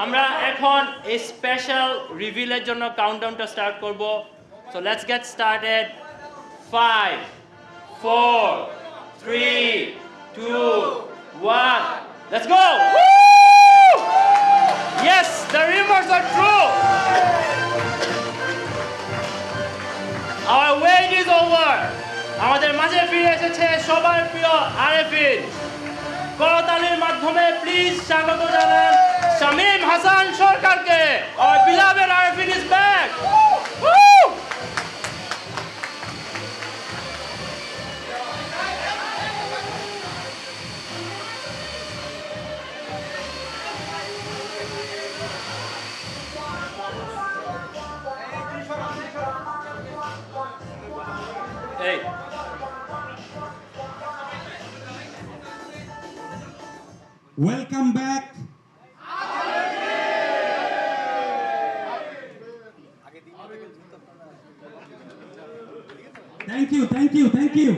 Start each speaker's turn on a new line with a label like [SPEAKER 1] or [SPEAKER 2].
[SPEAKER 1] আমরা এখন এই স্পেশাল রিভিলের জন্য কাউন্টডাউনটা স্টার্ট করব। So let's get started. 5 4 3 2 1 let's go. Yes, the rumors are true. Our wait is over. আমাদের মাঝে ফিরে এসেছে সবার প্রিয় আরেফিন। করতালির মাধ্যমে প্লিজ স্বাগত জানান শামীম হাসান সরকারকে। Our beloved Arifin is back. Woo! Hey.
[SPEAKER 2] Welcome back. Thank you.